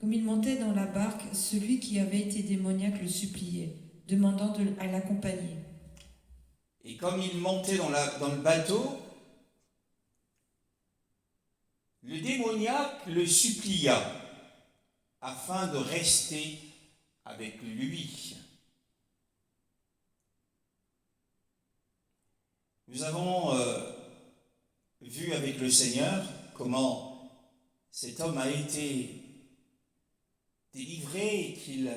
Comme il montait dans la barque, celui qui avait été démoniaque le suppliait, demandant à l'accompagner. Et comme il montait dans le bateau, le démoniaque le supplia afin de rester avec lui. Nous avons vu avec le Seigneur comment cet homme a été délivré et qu'il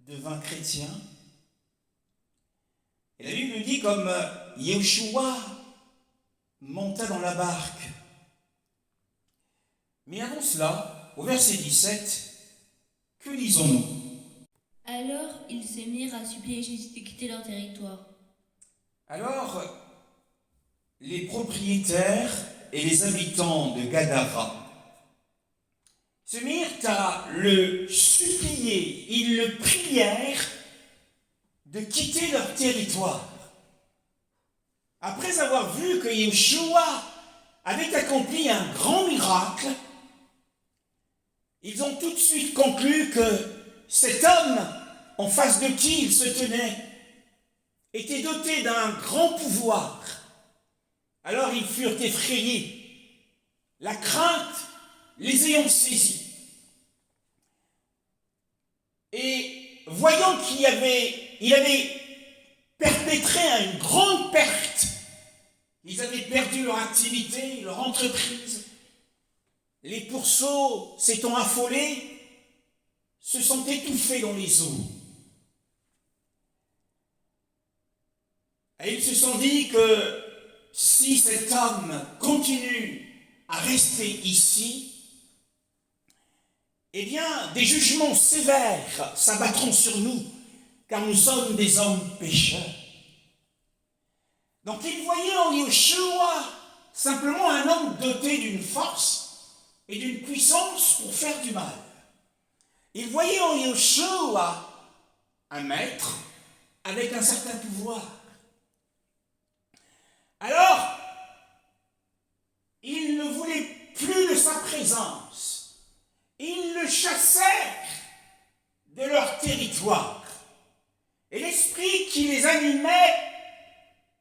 devint chrétien. Et la Bible nous dit comme Yeshua monta dans la barque. Mais avant cela, au verset 17, que lisons-nous? Alors ils se mirent à supplier Jésus de quitter leur territoire. Alors, les propriétaires et les habitants de Gadara se mirent à le supplier, ils le prièrent de quitter leur territoire. Après avoir vu que Yeshua avait accompli un grand miracle, ils ont tout de suite conclu que cet homme, en face de qui il se tenait, était doté d'un grand pouvoir. Alors ils furent effrayés, la crainte les ayant saisis. Et voyant qu'il avait perpétré une grande perte, ils avaient perdu leur activité, leur entreprise, les pourceaux s'étant affolés, se sont étouffés dans les eaux. Et ils se sont dit que si cet homme continue à rester ici, eh bien, des jugements sévères s'abattront sur nous, car nous sommes des hommes pécheurs. Donc ils voyaient en Yeshua simplement un homme doté d'une force et d'une puissance pour faire du mal. Ils voyaient en Yeshua un maître avec un certain pouvoir. Alors, ils ne voulaient plus de sa présence. Ils le chassèrent de leur territoire. Et l'esprit qui les animait,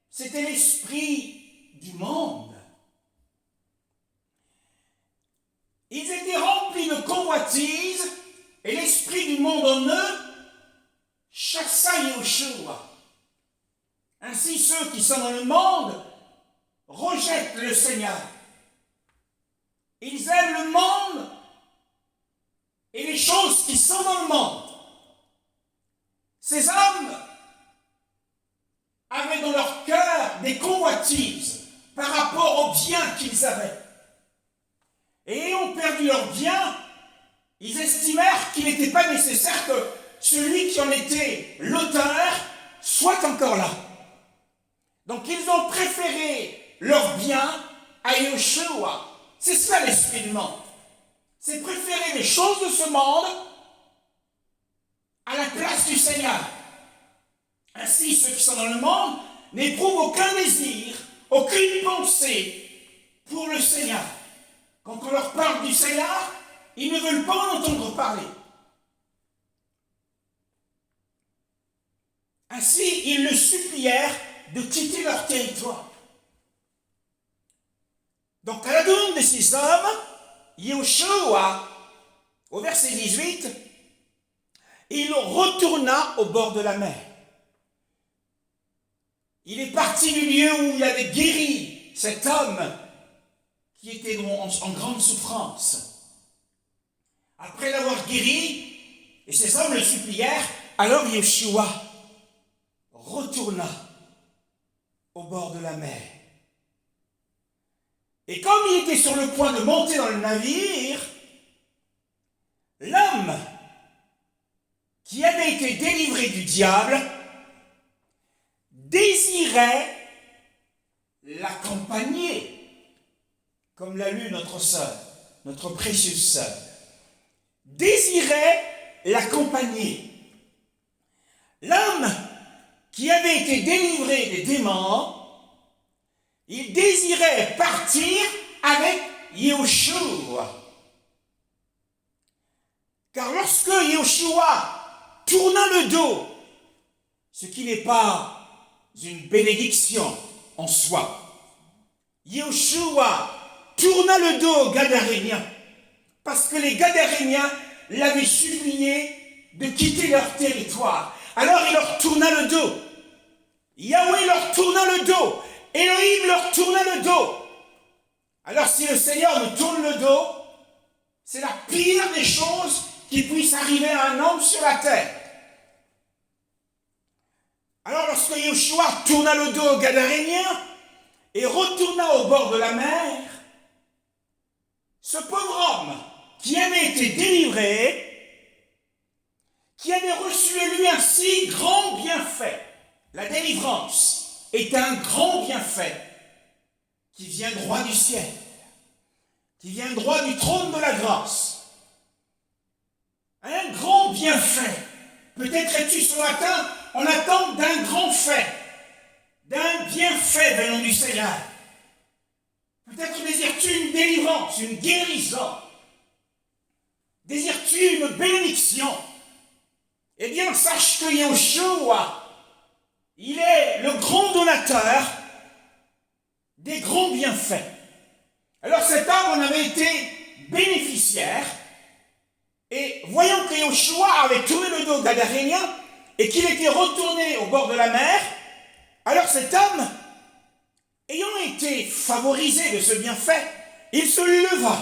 c'était l'esprit du monde. Ils étaient remplis de convoitises et l'esprit du monde en eux chassa Yeshua. Ainsi, ceux qui sont dans le monde rejettent le Seigneur. Ils aiment le monde et les choses qui sont dans le monde. Ces hommes avaient dans leur cœur des convoitises par rapport aux biens qu'ils avaient. Et ayant perdu leurs biens, ils estimèrent qu'il n'était pas nécessaire que celui qui en était l'auteur soit encore là. Donc ils ont préféré leurs biens à Yeshua. C'est ça l'esprit du monde. C'est préférer les choses de ce monde à la place du Seigneur. Ainsi, ceux qui sont dans le monde n'éprouvent aucun désir, aucune pensée pour le Seigneur. Quand on leur parle du Seigneur, ils ne veulent pas en entendre parler. Ainsi, ils le supplièrent de quitter leur territoire. Donc, à la demande de ces hommes, Yeshua, au verset 18, il retourna au bord de la mer. Il est parti du lieu où il avait guéri cet homme qui était en grande souffrance. Après l'avoir guéri, et ces hommes le supplièrent, alors Yeshua retourna au bord de la mer. Et comme il était sur le point de monter dans le navire, l'homme qui avait été délivré du diable désirait l'accompagner, comme l'a lu notre sœur, notre précieuse sœur, désirait l'accompagner. L'homme qui avait été délivré des démons, il désirait partir avec Yeshua. Car lorsque Yeshua tourna le dos, ce qui n'est pas une bénédiction en soi, Yeshua tourna le dos aux Gadaréniens, parce que les Gadaréniens l'avaient supplié de quitter leur territoire. Alors il leur tourna le dos. Yahweh leur tourna le dos. Elohim leur tourna le dos. Alors si le Seigneur nous tourne le dos, c'est la pire des choses qui puisse arriver à un homme sur la terre. Alors lorsque Yeshua tourna le dos aux Gadaréniens et retourna au bord de la mer, ce pauvre homme qui avait été délivré, qui avait reçu de lui un si grand bienfait, la délivrance est un grand bienfait qui vient droit du ciel, qui vient droit du trône de la grâce. Un grand bienfait. Peut-être es-tu ce matin en attente d'un grand fait, d'un bienfait venant du Seigneur. Peut-être désires-tu une délivrance, une guérison. Désires-tu une bénédiction? Eh bien, sache que Yeshua, il est le grand donateur des grands bienfaits. Alors cet homme en avait été bénéficiaire, et voyant que Yeshua avait tourné le dos aux Gadaréniens et qu'il était retourné au bord de la mer, alors cet homme, ayant été favorisé de ce bienfait, il se leva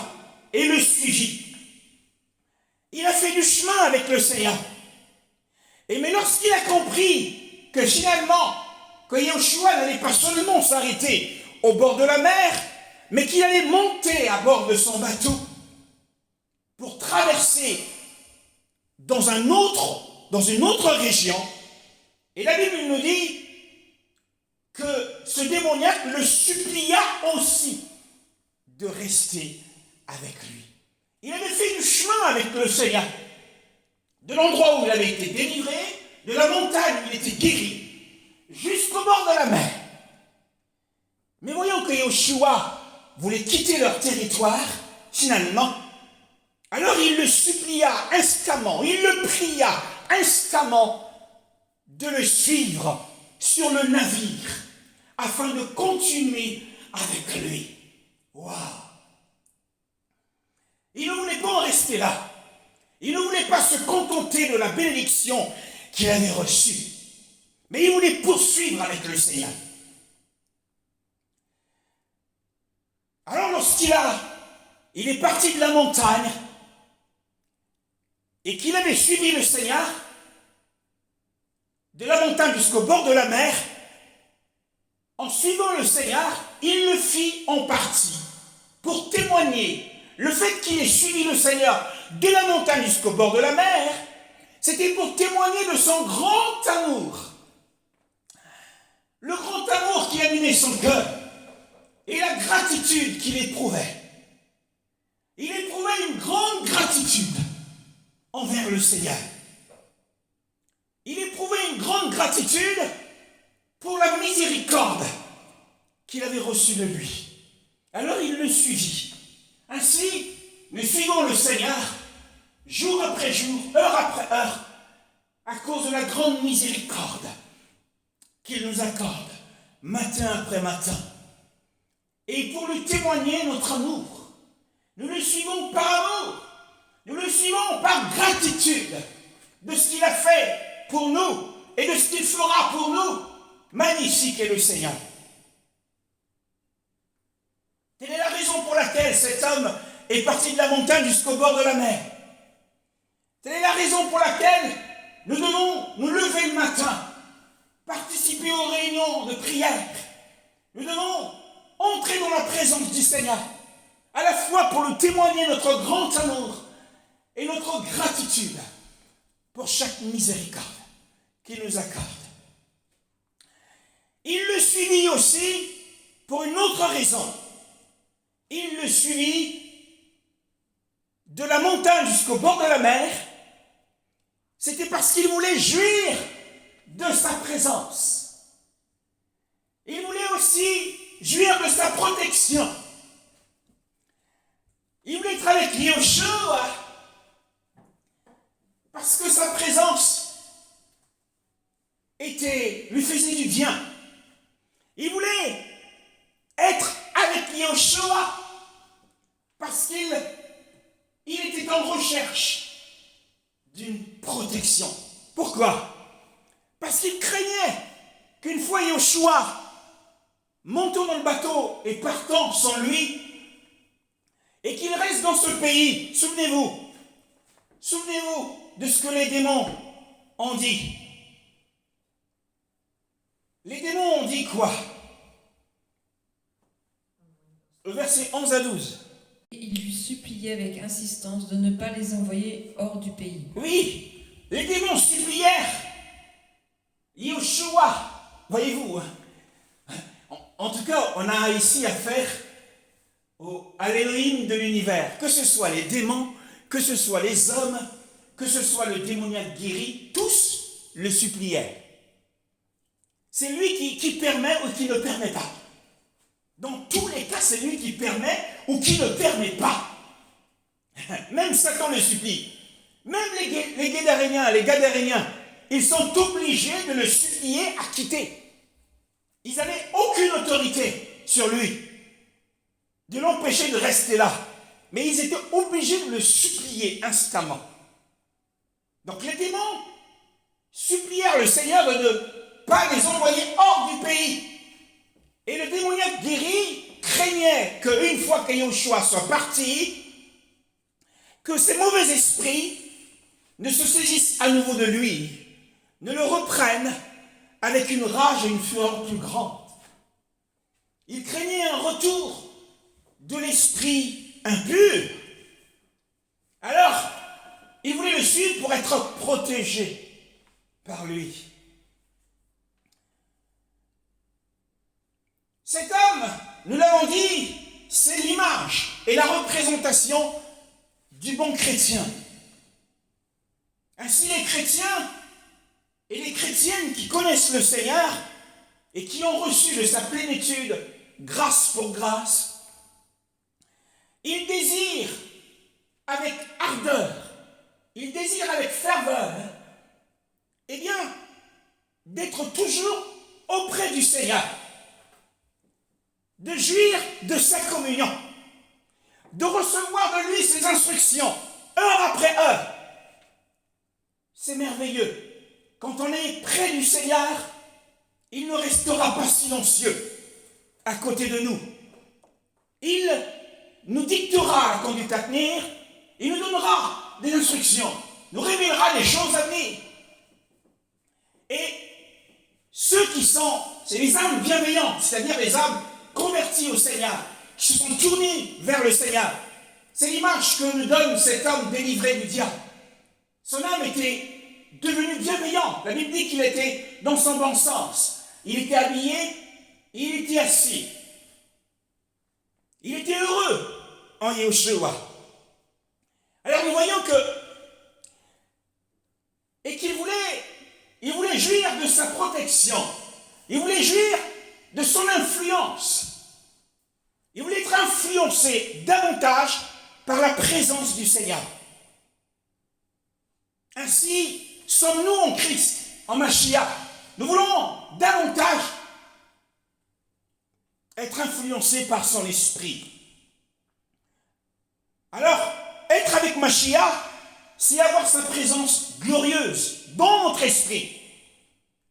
et le suivit. Il a fait du chemin avec le Seigneur. Et mais lorsqu'il a compris que finalement, que Yeshua n'allait pas seulement s'arrêter au bord de la mer, mais qu'il allait monter à bord de son bateau pour traverser dans une autre région, et la Bible nous dit que ce démoniaque le supplia aussi de rester avec lui. Il avait fait du chemin avec le Seigneur, de l'endroit où il avait été délivré, de la montagne où il était guéri, jusqu'au bord de la mer. Mais voyons que Yeshua voulait quitter leur territoire, finalement, alors il le supplia instamment, il le pria instamment de le suivre sur le navire, afin de continuer avec lui. Waouh! Il ne voulait pas en rester là. Il ne voulait pas se contenter de la bénédiction qu'il avait reçue. Mais il voulait poursuivre avec le Seigneur. Alors il est parti de la montagne et qu'il avait suivi le Seigneur de la montagne jusqu'au bord de la mer, en suivant le Seigneur, il le fit en partie pour témoigner. Le fait qu'il ait suivi le Seigneur de la montagne jusqu'au bord de la mer, c'était pour témoigner de son grand amour. Le grand amour qui animait son cœur et la gratitude qu'il éprouvait. Il éprouvait une grande gratitude envers le Seigneur. Il éprouvait une grande gratitude pour la miséricorde qu'il avait reçue de lui. Alors il le suivit. Ainsi, nous suivons le Seigneur jour après jour, heure après heure, à cause de la grande miséricorde qu'il nous accorde matin après matin. Et pour lui témoigner notre amour, nous le suivons par amour, nous le suivons par gratitude de ce qu'il a fait pour nous et de ce qu'il fera pour nous. Magnifique est le Seigneur. Telle est la raison pour laquelle cet homme est parti de la montagne jusqu'au bord de la mer. Telle est la raison pour laquelle nous devons nous lever le matin, participer aux réunions de prière. Nous devons entrer dans la présence du Seigneur, à la fois pour lui témoigner notre grand amour et notre gratitude pour chaque miséricorde qu'il nous accorde. Il le suivit aussi pour une autre raison. Il le suivit de la montagne jusqu'au bord de la mer. C'était parce qu'il voulait jouir de sa présence. Il voulait aussi jouir de sa protection. Il voulait être avec Yeshua lui faisait du bien. Il voulait être avec Yahushua parce qu'il était en recherche d'une protection. Pourquoi? Parce qu'il craignait qu'une fois Yahushua montant dans le bateau et partant sans lui, et qu'il reste dans ce pays. Souvenez-vous de ce que les démons ont dit. Les démons ont dit quoi? Versets 11 à 12. Il lui suppliait avec insistance de ne pas les envoyer hors du pays. Oui, les démons supplièrent Yahushua. Voyez-vous, en tout cas, on a ici affaire à l'Élohim de l'univers. Que ce soit les démons, que ce soit les hommes, que ce soit le démoniaque guéri, tous le supplièrent. C'est lui qui permet ou qui ne permet pas. Dans tous les cas, c'est lui qui permet ou qui ne permet pas. Même Satan le supplie. Même les Gadaréniens, ils sont obligés de le supplier à quitter. Ils n'avaient aucune autorité sur lui, de l'empêcher de rester là. Mais ils étaient obligés de le supplier instamment. Donc les démons supplièrent le Seigneur de ne pas les envoyer hors du pays. Et le démoniaque guéri craignait qu'une fois que Yahushua soit parti, que ces mauvais esprits ne se saisissent à nouveau de lui, ne le reprennent avec une rage et une fureur plus grande. Il craignait un retour de l'esprit impur. Alors, il voulait le suivre pour être protégé par lui. Cet homme, nous l'avons dit, c'est l'image et la représentation du bon chrétien. Ainsi, les chrétiens et les chrétiennes qui connaissent le Seigneur et qui ont reçu de sa plénitude, grâce pour grâce, ils désirent avec ardeur, ils désirent avec ferveur, eh bien, d'être toujours auprès du Seigneur, de jouir de sa communion, de recevoir de lui ses instructions, heure après heure. C'est merveilleux. Quand on est près du Seigneur, il ne restera pas silencieux à côté de nous. Il nous dictera la conduite à tenir, il nous donnera des instructions, nous révélera les choses à venir. Et ceux qui sont, c'est les âmes bienveillantes, c'est-à-dire les âmes convertis au Seigneur, qui se sont tournés vers le Seigneur. C'est l'image que nous donne cet homme délivré du diable. Son âme était devenue bienveillante. La Bible dit qu'il était dans son bon sens. Il était habillé, il était assis. Il était heureux en Yahushua. Alors nous voyons il voulait jouir de sa protection. Il voulait jouir de son influence. Il voulait être influencé davantage par la présence du Seigneur. Ainsi, sommes-nous en Christ, en Mashiach. Nous voulons davantage être influencés par son esprit. Alors, être avec Mashiach, c'est avoir sa présence glorieuse dans notre esprit.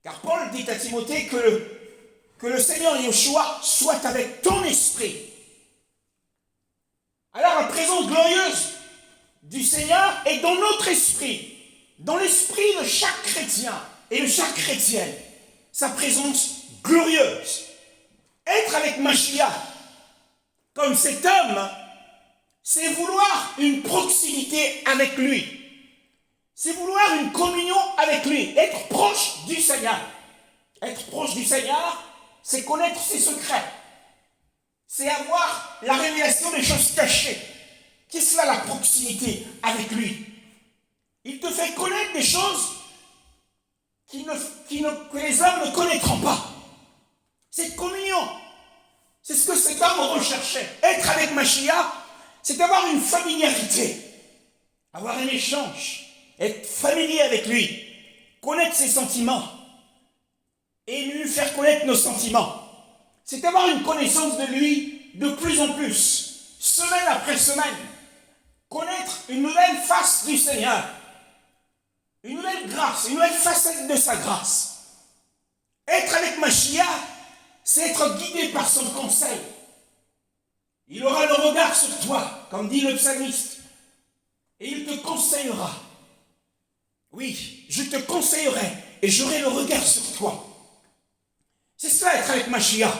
Car Paul dit à Timothée que le Seigneur Yahushua soit avec ton esprit. Alors la présence glorieuse du Seigneur est dans notre esprit, dans l'esprit de chaque chrétien et de chaque chrétienne. Sa présence glorieuse. Être avec Mashiach, comme cet homme, c'est vouloir une proximité avec lui. C'est vouloir une communion avec lui, être proche du Seigneur. Être proche du Seigneur, c'est connaître ses secrets. C'est avoir la révélation des choses cachées. Qu'est-ce que la proximité avec lui? Il te fait connaître des choses que les hommes ne connaîtront pas. Cette communion, c'est ce que cet homme recherchait. Être avec Mashiach, c'est avoir une familiarité, avoir un échange, être familier avec lui, connaître ses sentiments, et lui faire connaître nos sentiments. C'est avoir une connaissance de lui de plus en plus, semaine après semaine. Connaître une nouvelle face du Seigneur, une nouvelle grâce, une nouvelle facette de sa grâce. Être avec Mashiach, c'est être guidé par son conseil. Il aura le regard sur toi, comme dit le psalmiste, et il te conseillera. Oui, je te conseillerai et j'aurai le regard sur toi. C'est ça, être avec Mashiach.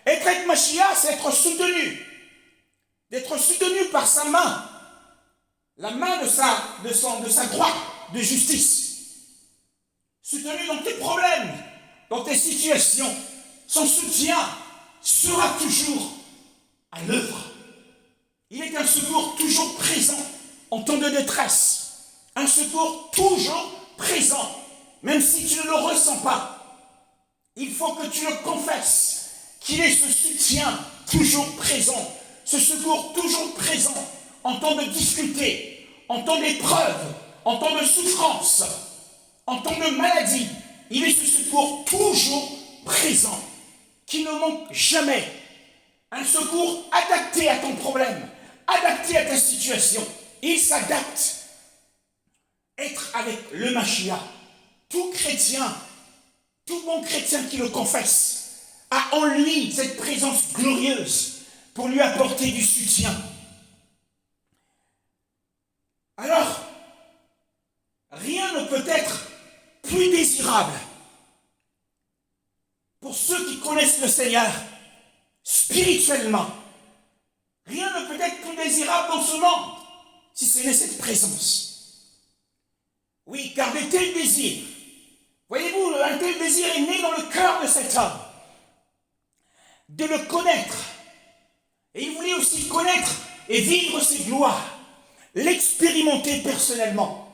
Être avec Mashiach, c'est être soutenu. D'être soutenu par sa main. La main de sa droite de justice. Soutenu dans tes problèmes, dans tes situations. Son soutien sera toujours à l'œuvre. Il est un secours toujours présent en temps de détresse. Un secours toujours présent, même si tu ne le ressens pas. Il faut que tu le confesses, qu'il est ce soutien toujours présent, ce secours toujours présent en temps de difficulté, en temps d'épreuve, en temps de souffrance, en temps de maladie. Il est ce secours toujours présent, qui ne manque jamais. Un secours adapté à ton problème, adapté à ta situation. Il s'adapte. Être avec le Mashiach, tout chrétien, tout bon chrétien qui le confesse, a en lui cette présence glorieuse pour lui apporter du soutien. Alors, rien ne peut être plus désirable pour ceux qui connaissent le Seigneur spirituellement. Rien ne peut être plus désirable dans ce monde si ce n'est cette présence. Oui, car de tels désirs, voyez-vous, un tel désir est né dans le cœur de cet homme, de le connaître. Et il voulait aussi connaître et vivre ses gloires, l'expérimenter personnellement,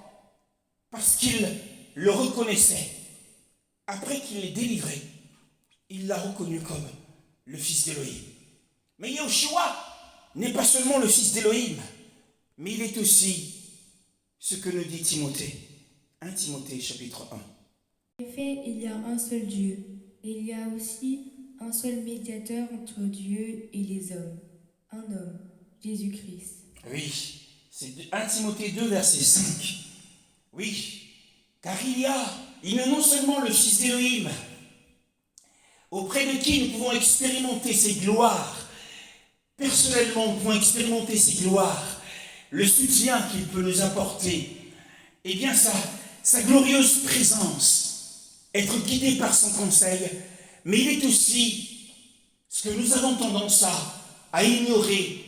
parce qu'il le reconnaissait. Après qu'il l'ait délivré, il l'a reconnu comme le fils d'Élohim. Mais Yahushua n'est pas seulement le fils d'Élohim, mais il est aussi ce que nous dit Timothée. 1 Timothée chapitre 1. En effet, il y a un seul Dieu, et il y a aussi un seul médiateur entre Dieu et les hommes, un homme, Jésus-Christ. Oui, c'est 1 Timothée 2, verset 5. Oui, car il est non seulement le fils d'Élohim, auprès de qui nous pouvons expérimenter ses gloires. Personnellement, nous pouvons expérimenter ses gloires, le soutien qu'il peut nous apporter, et bien sa glorieuse présence, être guidé par son conseil, mais il est aussi ce que nous avons tendance à ignorer,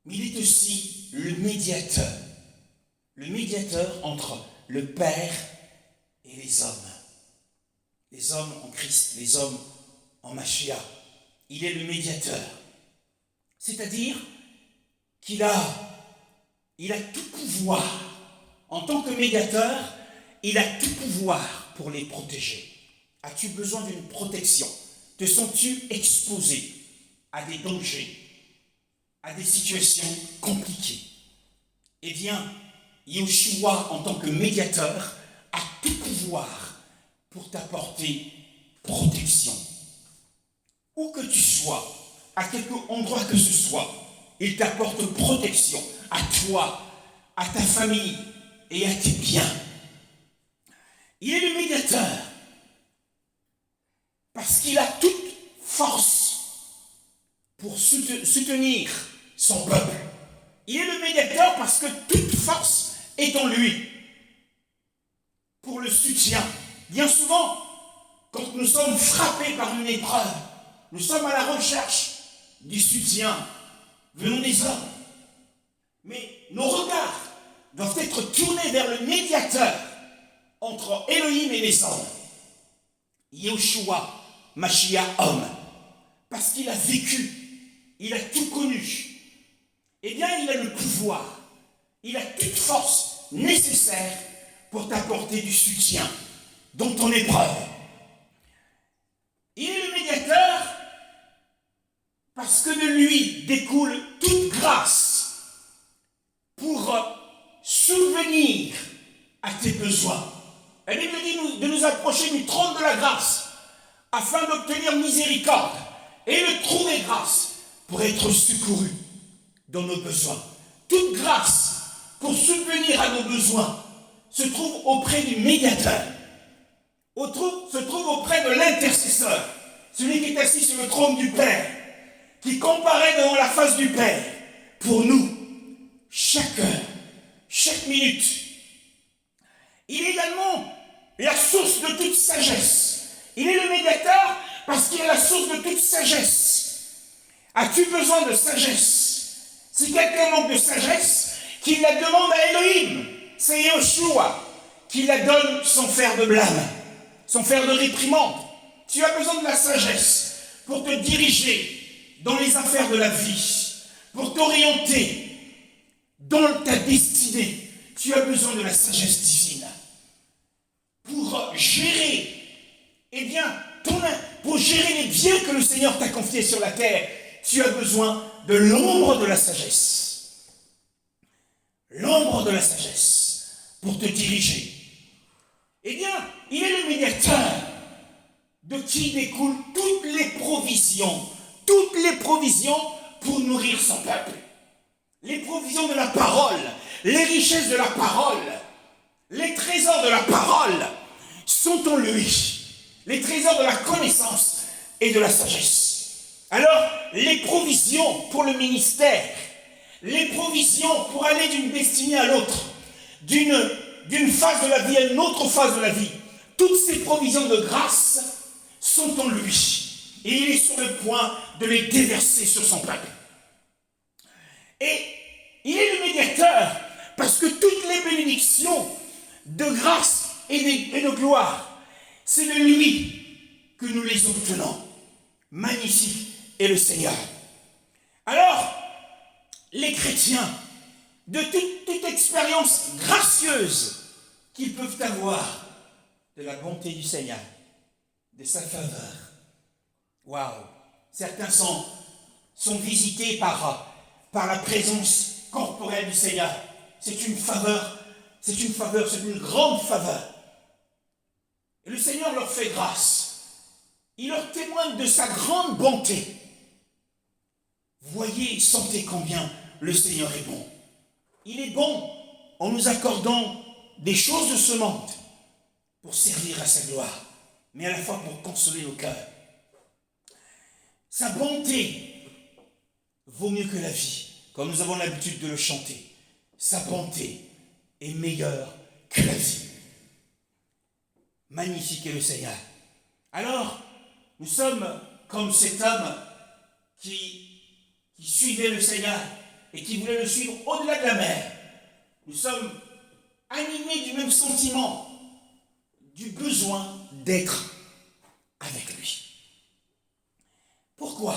mais il est aussi le médiateur entre le Père et les hommes en Christ, les hommes en Mashiach. Il est le médiateur, c'est-à-dire qu'il a tout pouvoir. En tant que médiateur, il a tout pouvoir pour les protéger. As-tu besoin d'une protection? Te sens-tu exposé à des dangers, à des situations compliquées? Eh bien, Yahushua, en tant que médiateur, a tout pouvoir pour t'apporter protection. Où que tu sois, à quelque endroit que ce soit, il t'apporte protection à toi, à ta famille et à tes biens. Il est le médiateur parce qu'il a toute force pour soutenir son peuple. Il est le médiateur parce que toute force est en lui pour le soutien. Bien souvent, quand nous sommes frappés par une épreuve, nous sommes à la recherche du soutien venant des hommes. Mais nos regards doivent être tournés vers le médiateur entre Elohim et les hommes. Yahushua, Mashiach, homme. Parce qu'il a vécu, il a tout connu. Eh bien, il a le pouvoir, il a toute force nécessaire pour t'apporter du soutien dans ton épreuve. Il est le médiateur parce que de lui découle toute grâce pour subvenir à tes besoins. La Bible dit de nous approcher du trône de la grâce afin d'obtenir miséricorde et de trouver grâce pour être secouru dans nos besoins. Toute grâce pour subvenir à nos besoins se trouve auprès du médiateur, se trouve auprès de l'intercesseur, celui qui est assis sur le trône du Père, qui comparaît devant la face du Père pour nous, chaque heure, chaque minute. Il est également la source de toute sagesse. Il est le médiateur parce qu'il est la source de toute sagesse. As-tu besoin de sagesse? Si quelqu'un manque de sagesse, qu'il la demande à Elohim. C'est Yoshua qui la donne sans faire de blâme, sans faire de réprimande. Tu as besoin de la sagesse pour te diriger dans les affaires de la vie, pour t'orienter dans ta destinée. Tu as besoin de la sagesse divine pour gérer, pour gérer les biens que le Seigneur t'a confiés sur la terre. Tu as besoin de l'ombre de la sagesse. L'ombre de la sagesse pour te diriger. Eh bien, il est le médiateur de qui découlent toutes les provisions pour nourrir son peuple. Les provisions de la parole, les richesses de la parole, les trésors de la parole sont en lui. Les trésors de la connaissance et de la sagesse. Alors, les provisions pour le ministère, les provisions pour aller d'une destinée à l'autre, d'une phase de la vie à une autre phase de la vie, toutes ces provisions de grâce sont en lui. Et il est sur le point de les déverser sur son peuple. Et il est le médiateur parce que toutes les bénédictions de grâce et de gloire, c'est de lui que nous les obtenons. Magnifique est le Seigneur. Alors, les chrétiens, de toute expérience gracieuse qu'ils peuvent avoir de la bonté du Seigneur, de sa faveur. Waouh! Certains sont visités par la présence corporelle du Seigneur. C'est une faveur, c'est une grande faveur. Et le Seigneur leur fait grâce. Il leur témoigne de sa grande bonté. Voyez et sentez combien le Seigneur est bon. Il est bon en nous accordant des choses de ce monde pour servir à sa gloire, mais à la fois pour consoler nos cœurs. Sa bonté vaut mieux que la vie, comme nous avons l'habitude de le chanter. Sa bonté est meilleure que la vie. Magnifique est le Seigneur. Alors, nous sommes comme cet homme qui suivait le Seigneur et qui voulait le suivre au-delà de la mer. Nous sommes animés du même sentiment, du besoin d'être avec lui. Pourquoi?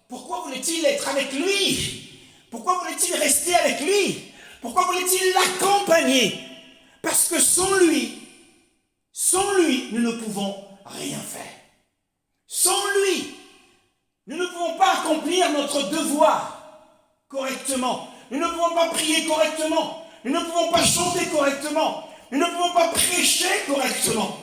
Pourquoi voulait-il être avec lui? Pourquoi voulait-il rester avec lui? Pourquoi voulait-il l'accompagner? Parce que sans lui, nous ne pouvons rien faire. Sans lui, nous ne pouvons pas accomplir notre devoir correctement. Nous ne pouvons pas prier correctement. Nous ne pouvons pas chanter correctement. Nous ne pouvons pas prêcher correctement.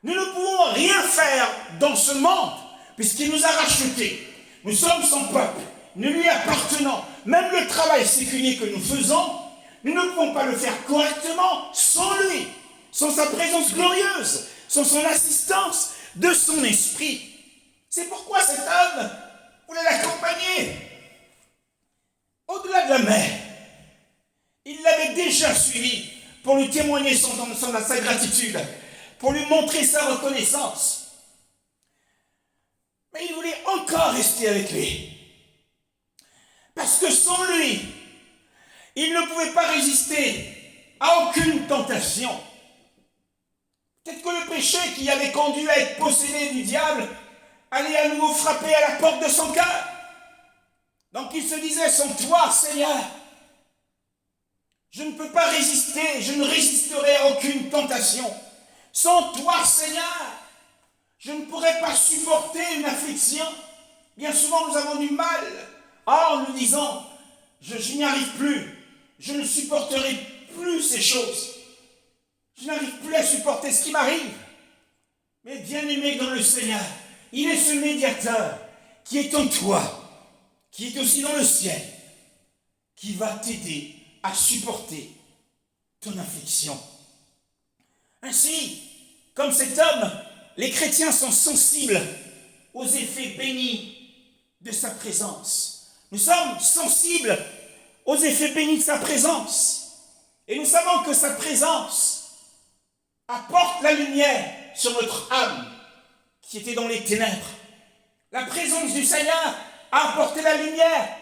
Nous ne pouvons rien faire dans ce monde puisqu'il nous a rachetés. Nous sommes son peuple. Nous lui appartenons. Même le travail séculier que nous faisons, nous ne pouvons pas le faire correctement sans lui, sans sa présence glorieuse, sans son assistance de son esprit. C'est pourquoi cet homme voulait l'accompagner. Au-delà de la mer, il l'avait déjà suivi pour lui témoigner sa gratitude, pour lui montrer sa reconnaissance. Mais il voulait encore rester avec lui. Parce que sans lui, il ne pouvait pas résister à aucune tentation. Peut-être que le péché qui avait conduit à être possédé du diable allait à nouveau frapper à la porte de son cœur. Donc il se disait, sans toi, Seigneur, je ne peux pas résister, je ne résisterai à aucune tentation. Sans toi, Seigneur, je ne pourrais pas supporter une affliction. Bien souvent, nous avons du mal en nous disant, je n'y arrive plus, je ne supporterai plus ces choses. Je n'arrive plus à supporter ce qui m'arrive. Mais bien-aimé dans le Seigneur, il est ce médiateur qui est en toi, qui est aussi dans le ciel, qui va t'aider à supporter ton affliction. Ainsi, comme cet homme, les chrétiens sont sensibles aux effets bénis de sa présence. Nous sommes sensibles aux effets bénis de sa présence. Et nous savons que sa présence apporte la lumière sur notre âme qui était dans les ténèbres. La présence du Seigneur a apporté la lumière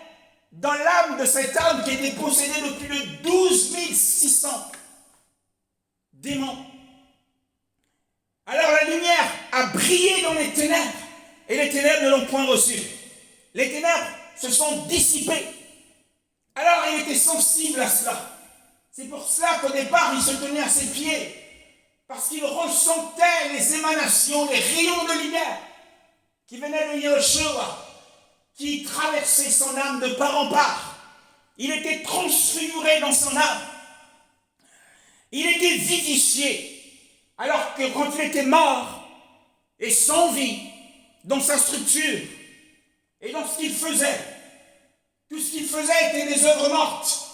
dans l'âme de cette âme qui était possédée de plus de 12 600 démons. Alors la lumière a brillé dans les ténèbres et les ténèbres ne l'ont point reçue. Les ténèbres se sont dissipées. Alors il était sensible à cela. C'est pour cela qu'au départ il se tenait à ses pieds, parce qu'il ressentait les émanations, les rayons de lumière qui venaient de Yeshua, qui traversait son âme de part en part. Il était transfiguré dans son âme. Il était vivifié. Alors que quand il était mort et sans vie dans sa structure et dans ce qu'il faisait, tout ce qu'il faisait était des œuvres mortes.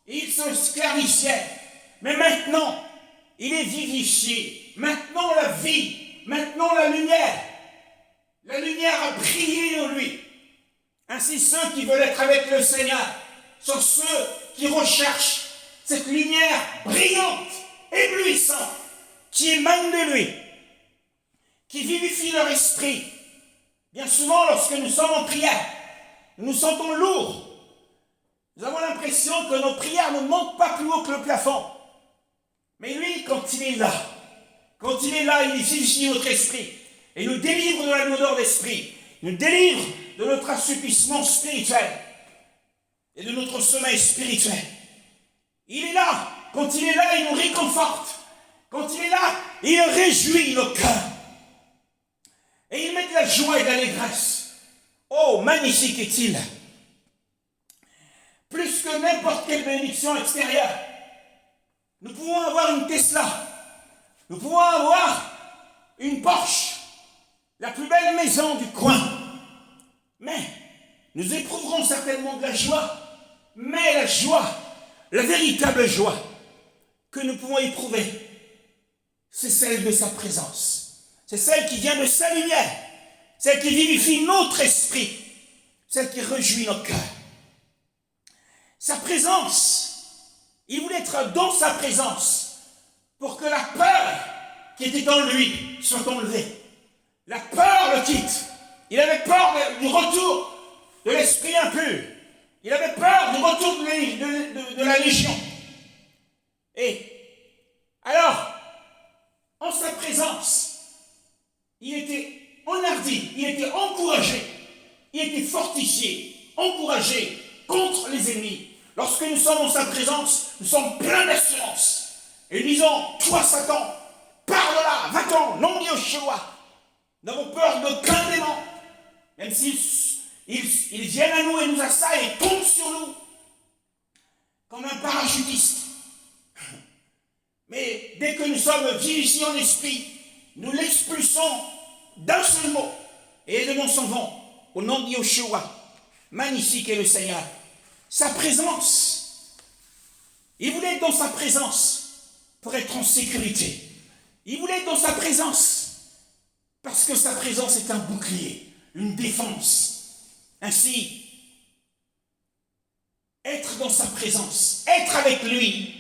Et il se clarifiait. Mais maintenant, il est vivifié. Maintenant la vie, maintenant la lumière. La lumière a brillé en lui. Ainsi, ceux qui veulent être avec le Seigneur sont ceux qui recherchent cette lumière brillante, éblouissante, qui émane de lui, qui vivifie leur esprit. Bien souvent, lorsque nous sommes en prière, nous nous sentons lourds. Nous avons l'impression que nos prières ne montent pas plus haut que le plafond. Mais lui, quand il est là, il vivifie notre esprit et nous délivre de la lourdeur d'esprit, nous délivre de notre assoupissement spirituel et de notre sommeil spirituel. Il est là, quand il est là, il nous réconforte. Quand il est là, il réjouit nos cœurs. Et il met de la joie et de l'allégresse. Oh, magnifique est-il. Plus que n'importe quelle bénédiction extérieure. Nous pouvons avoir une Tesla. Nous pouvons avoir une Porsche. La plus belle maison du coin. Mais nous éprouverons certainement de la joie. Mais la joie, la véritable joie que nous pouvons éprouver, c'est celle de sa présence. C'est celle qui vient de sa lumière. Celle qui vivifie notre esprit. Celle qui réjouit nos cœurs. Sa présence, il voulait être dans sa présence pour que la peur qui était en lui soit enlevée. La peur le quitte. Il avait peur du retour de l'esprit impur. Il avait peur du retour de la légion. Et alors, en sa présence, il était enhardi, il était encouragé, il était fortifié, encouragé contre les ennemis. Lorsque nous sommes en sa présence, nous sommes pleins d'assurance. Et nous disons, toi Satan, pars de là, va-t'en, nom de Yeshua. Nous n'avons peur d'aucun démon, même s'ils viennent à nous et nous assaillent et tombent sur nous, comme un parachutiste. Mais dès que nous sommes vivifiés en esprit, nous l'expulsons d'un seul mot. Et les démons s'en vont, au nom de Yeshua. Magnifique est le Seigneur. Sa présence. Il voulait être dans sa présence pour être en sécurité. Il voulait être dans sa présence parce que sa présence est un bouclier, une défense. Ainsi, être dans sa présence, être avec lui,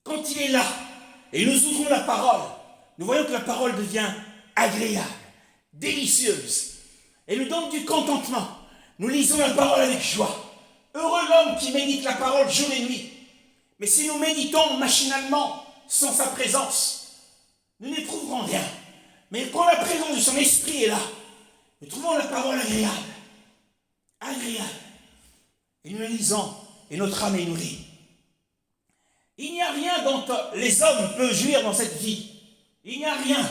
quand il est là, et nous ouvrons la parole, nous voyons que la parole devient agréable, délicieuse, et nous donne du contentement. Nous lisons la parole avec joie. Heureux l'homme qui médite la parole jour et nuit. Mais si nous méditons machinalement, sans sa présence, nous n'éprouverons rien. Mais quand la présence de son esprit est là, nous trouvons la parole agréable. Agréable. Et nous la lisons, et notre âme est nourrie. Il n'y a rien dont les hommes peuvent jouir dans cette vie. Il n'y a rien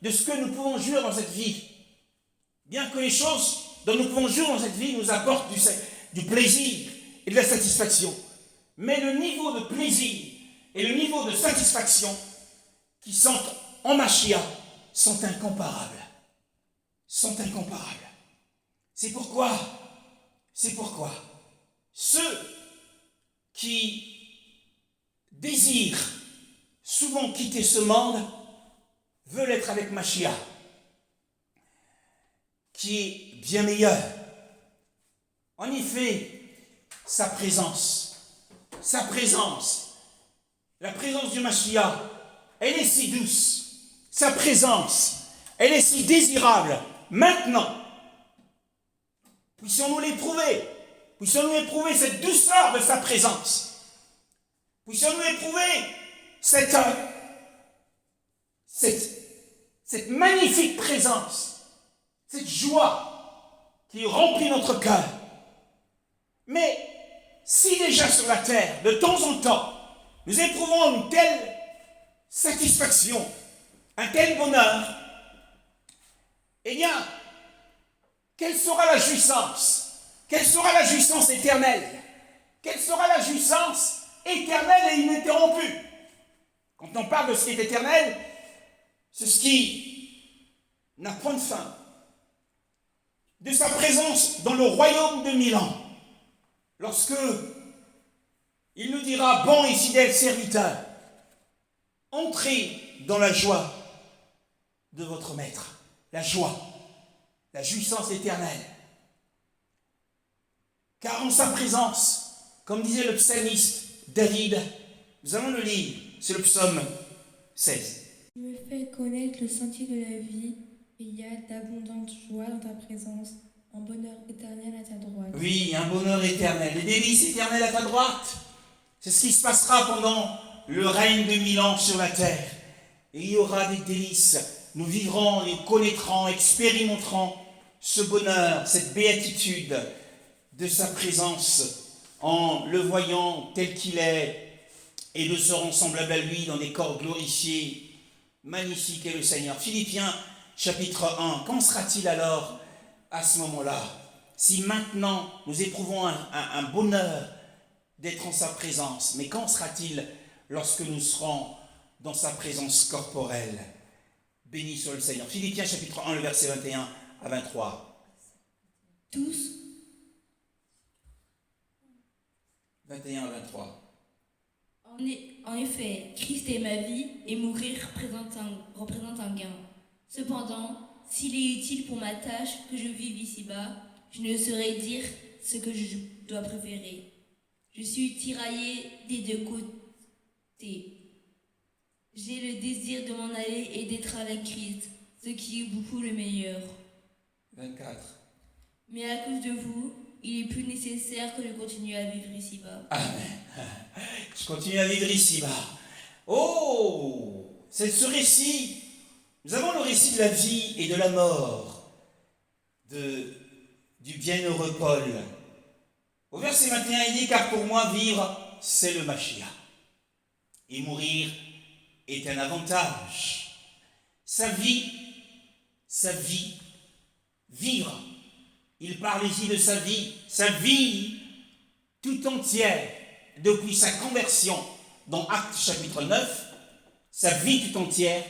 de ce que nous pouvons jouir dans cette vie. Bien que les choses dont nous pouvons jouir dans cette vie nous apportent du plaisir et de la satisfaction. Mais le niveau de plaisir et le niveau de satisfaction qui sont en Mashiach sont incomparables. Sont incomparables. C'est pourquoi ceux qui désirent souvent quitter ce monde veulent être avec Mashiach, qui est bien meilleur. En effet, sa présence, la présence du Mashiach, elle est si douce. Sa présence, elle est si désirable. Maintenant, puissions-nous l'éprouver. Puissions-nous éprouver cette douceur de sa présence. Puissions-nous éprouver cette magnifique présence, cette joie qui remplit notre cœur. Mais si déjà sur la terre, de temps en temps, nous éprouvons une telle satisfaction, un tel bonheur, eh bien, quelle sera la jouissance? Quelle sera la jouissance éternelle? Quelle sera la jouissance éternelle et ininterrompue? Quand on parle de ce qui est éternel, c'est ce qui n'a point de fin. De sa présence dans le royaume de 1000 ans. Lorsque il nous dira, bon et fidèle serviteur, entrez dans la joie de votre maître. La joie, la jouissance éternelle. Car en sa présence, comme disait le psalmiste David, nous allons le lire, c'est le psaume 16. Tu me fais connaître le sentier de la vie, et il y a d'abondantes joies dans ta présence, un bonheur éternel à ta droite. Oui, un bonheur éternel, des délices éternelles à ta droite. C'est ce qui se passera pendant le règne de 1000 ans sur la terre. Et il y aura des délices. Nous vivrons et connaîtrons, expérimenterons ce bonheur, cette béatitude de sa présence en le voyant tel qu'il est et nous serons semblables à lui dans des corps glorifiés. Magnifique est le Seigneur. Philippiens chapitre 1. Qu'en sera-t-il alors à ce moment-là? Si maintenant nous éprouvons un bonheur d'être en sa présence, mais qu'en sera-t-il lorsque nous serons dans sa présence corporelle? Béni soit le Seigneur. Philippiens chapitre 1, le verset 21 à 23. Tous, 21 à 23. en effet, Christ est ma vie et mourir représente un gain. Cependant, s'il est utile pour ma tâche que je vive ici-bas, je ne saurais dire ce que je dois préférer. Je suis tiraillée des deux côtés. J'ai le désir de m'en aller et d'être avec Christ, ce qui est beaucoup le meilleur. 24. Mais à cause de vous, il est plus nécessaire que je continue à vivre ici-bas. Amen. Je continue à vivre ici-bas. Oh, c'est ce récit. Nous avons le récit de la vie et de la mort du bienheureux Paul. Au verset 21, il dit, car pour moi, vivre, c'est le Mashiach. Et mourir est un avantage. Sa vie, vivre. Il parle ici de sa vie tout entière, depuis sa conversion dans Actes chapitre 9, sa vie tout entière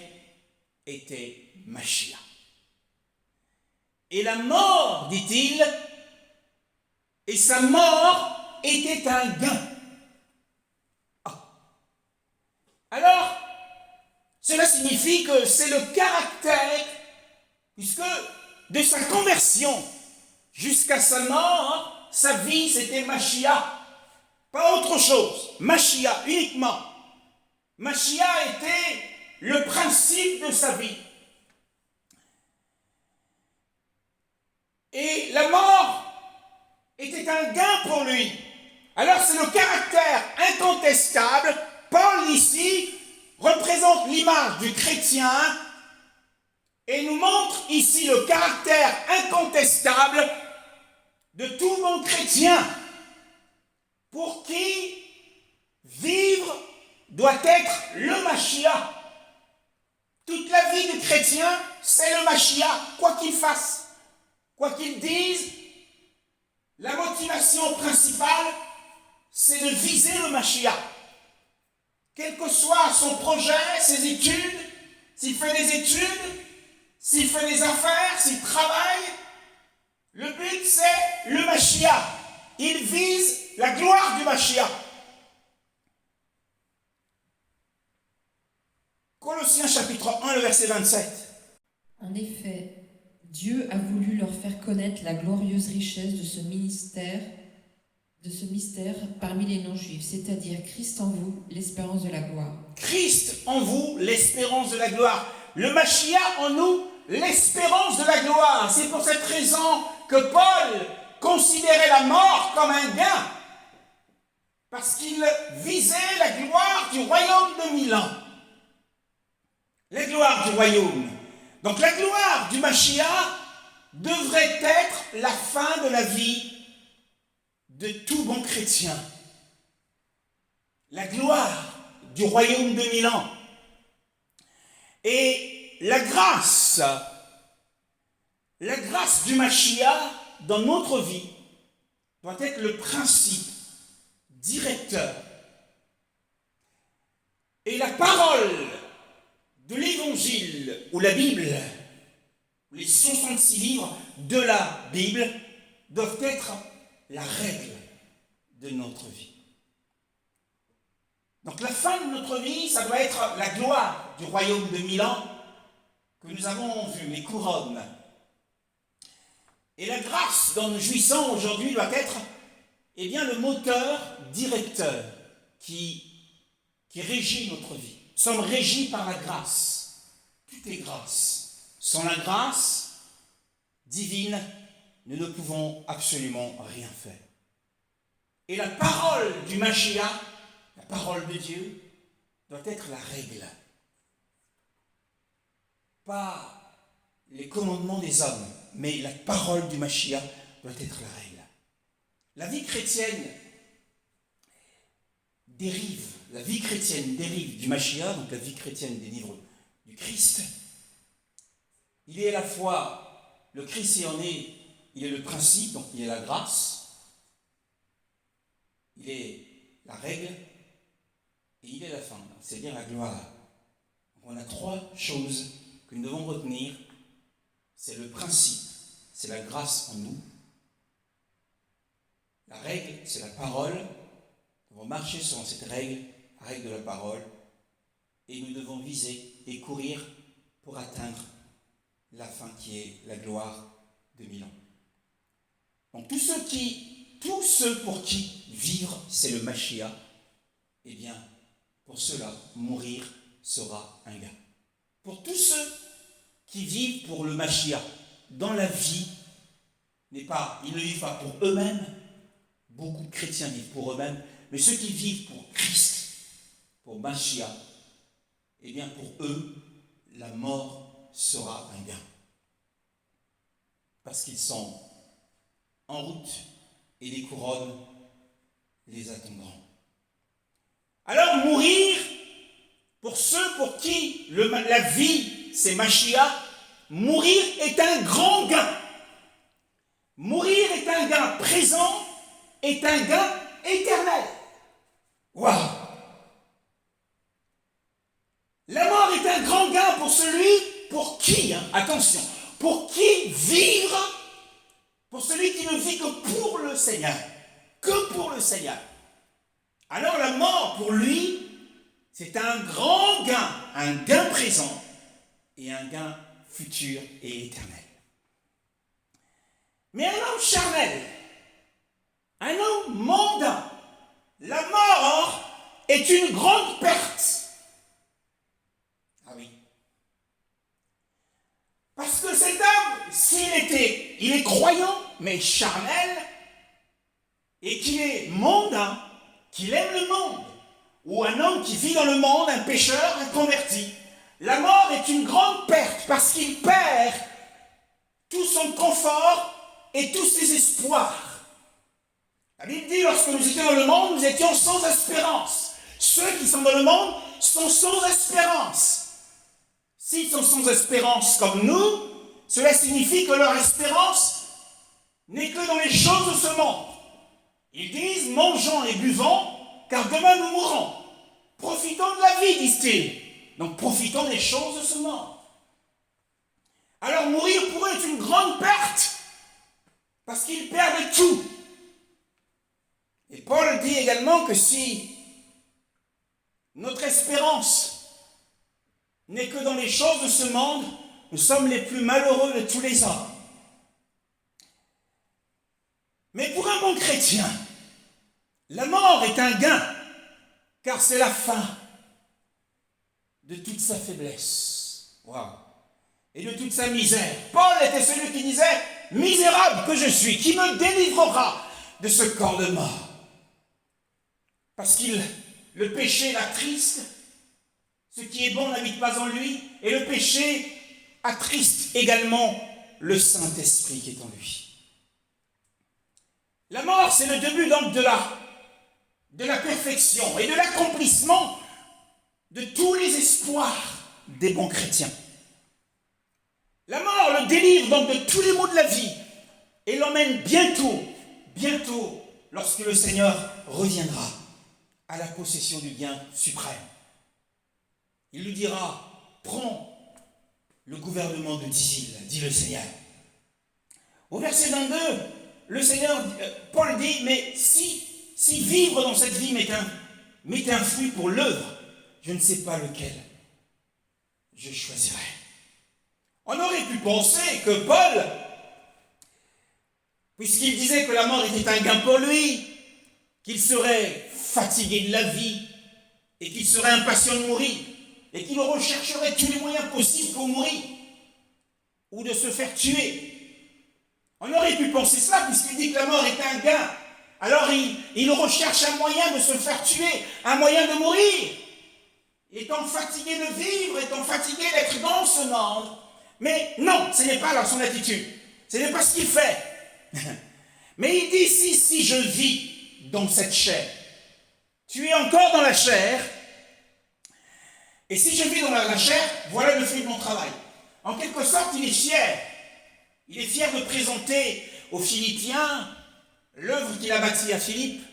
était Mashiach. Et la mort, dit-il, et sa mort était un gain. Alors, cela signifie que c'est le caractère, puisque de sa conversion jusqu'à sa mort, sa vie c'était Mashiach, pas autre chose, Mashiach uniquement. Mashiach était le principe de sa vie. Et la mort était un gain pour lui. Alors c'est le caractère incontestable. Paul ici représente l'image du chrétien et nous montre ici le caractère incontestable de tout bon chrétien pour qui vivre doit être le Mashiach. Toute la vie du chrétien, c'est le Mashiach, quoi qu'il fasse, quoi qu'il dise. La motivation principale, c'est de viser le Mashiach. quel que soit son projet, ses études, s'il fait des études, s'il fait des affaires, s'il travaille, le but c'est le Mashiach. Il vise la gloire du Mashiach. Colossiens chapitre 1, le verset 27. En effet, Dieu a voulu leur faire connaître la glorieuse richesse de ce mystère parmi les non-juifs, c'est-à-dire Christ en vous, l'espérance de la gloire. Christ en vous, l'espérance de la gloire. Le Mashiach en nous, l'espérance de la gloire. C'est pour cette raison que Paul considérait la mort comme un gain, parce qu'il visait la gloire du royaume de 1000 ans. La gloire du royaume. Donc la gloire du Mashiach devrait être la fin de la vie de tout bon chrétien. La gloire du royaume de 1000 ans. Et la grâce du Mashiach dans notre vie doit être le principe directeur. Et la parole de l'Évangile ou la Bible, les 66 livres de la Bible doivent être la règle de notre vie. Donc la fin de notre vie, ça doit être la gloire du royaume de 1000 ans que nous avons vu, les couronnes. Et la grâce dont nous jouissons aujourd'hui doit être le moteur directeur qui régit notre vie. Nous sommes régis par la grâce. Tout est grâce. Sans la grâce divine, nous ne pouvons absolument rien faire. Et la parole du Mashiach, la parole de Dieu, doit être la règle. Pas les commandements des hommes, mais la parole du Mashiach doit être la règle. La vie chrétienne dérive du Mashiach, donc la vie chrétienne dérive du Christ. Il est à la fois, le Christ est en est, il est le principe, donc il est la grâce, il est la règle, et il est la fin, c'est-à-dire la gloire. Donc on a 3 choses que nous devons retenir. C'est le principe, c'est la grâce en nous. La règle, c'est la parole. Nous devons marcher selon cette règle, la règle de la parole, et nous devons viser et courir pour atteindre la fin qui est la gloire de 1000 ans. Donc tous ceux pour qui vivre c'est le Mashiach, eh bien, pour cela, mourir sera un gain. Pour tous ceux qui vivent pour le Mashiach dans la vie, ils ne vivent pas pour eux-mêmes, beaucoup de chrétiens vivent pour eux-mêmes, mais ceux qui vivent pour Christ, pour Mashiach, eh bien pour eux, la mort sera un gain. Parce qu'ils sont en route et les couronnes les attendront. Alors mourir, pour ceux pour qui la vie c'est Mashiach, mourir est un grand gain. Mourir est un gain présent, est un gain éternel. Waouh! La mort est un grand gain pour celui pour qui, attention, pour qui vivre, pour celui qui ne vit que pour le Seigneur. Que pour le Seigneur. Alors la mort pour lui, c'est un grand gain, un gain présent et un gain futur et éternel. Mais un homme charnel, un homme mondain, la mort est une grande perte. Ah oui. Parce que cet homme, il est croyant, mais charnel, et qu'il est mondain, qu'il aime le monde, ou un homme qui vit dans le monde, un pécheur, un converti, la mort est une grande perte parce qu'il perd tout son confort et tous ses espoirs. La Bible dit, lorsque nous étions dans le monde, nous étions sans espérance. Ceux qui sont dans le monde sont sans espérance. S'ils sont sans espérance comme nous, cela signifie que leur espérance n'est que dans les choses de ce monde. Ils disent, mangeons et buvons, car demain nous mourrons. Profitons de la vie, disent-ils. Donc profitons des choses de ce monde. Alors mourir pour eux est une grande perte, parce qu'ils perdent tout. Et Paul dit également que si notre espérance n'est que dans les choses de ce monde, nous sommes les plus malheureux de tous les hommes. Mais pour un bon chrétien, la mort est un gain, car c'est la fin de toute sa faiblesse. Waouh! Et de toute sa misère. Paul était celui qui disait « Misérable que je suis, qui me délivrera de ce corps de mort ?» Parce que le péché l'attriste, ce qui est bon n'habite pas en lui, et le péché attriste également le Saint-Esprit qui est en lui. La mort, c'est le début donc de la perfection et de l'accomplissement de tous les espoirs des bons chrétiens. La mort le délivre donc de tous les maux de la vie et l'emmène bientôt, lorsque le Seigneur reviendra à la possession du bien suprême. Il lui dira, prends le gouvernement de Dizil, dit le Seigneur. Au verset 22, Paul dit, mais si vivre dans cette vie m'est un fruit pour l'œuvre, je ne sais pas lequel je choisirai. On aurait pu penser que Paul, puisqu'il disait que la mort était un gain pour lui, qu'il serait fatigué de la vie et qu'il serait impatient de mourir et qu'il rechercherait tous les moyens possibles pour mourir ou de se faire tuer. On aurait pu penser cela puisqu'il dit que la mort est un gain. Alors il recherche un moyen de se faire tuer, un moyen de mourir. Étant fatigué de vivre, étant fatigué d'être dans ce monde. Mais non, ce n'est pas son attitude. Ce n'est pas ce qu'il fait. Mais il dit, si je vis dans cette chair, tu es encore dans la chair, et si je vis dans la chair, voilà le fruit de mon travail. En quelque sorte, il est fier. Il est fier de présenter aux Philippiens l'œuvre qu'il a bâtie à Philippe,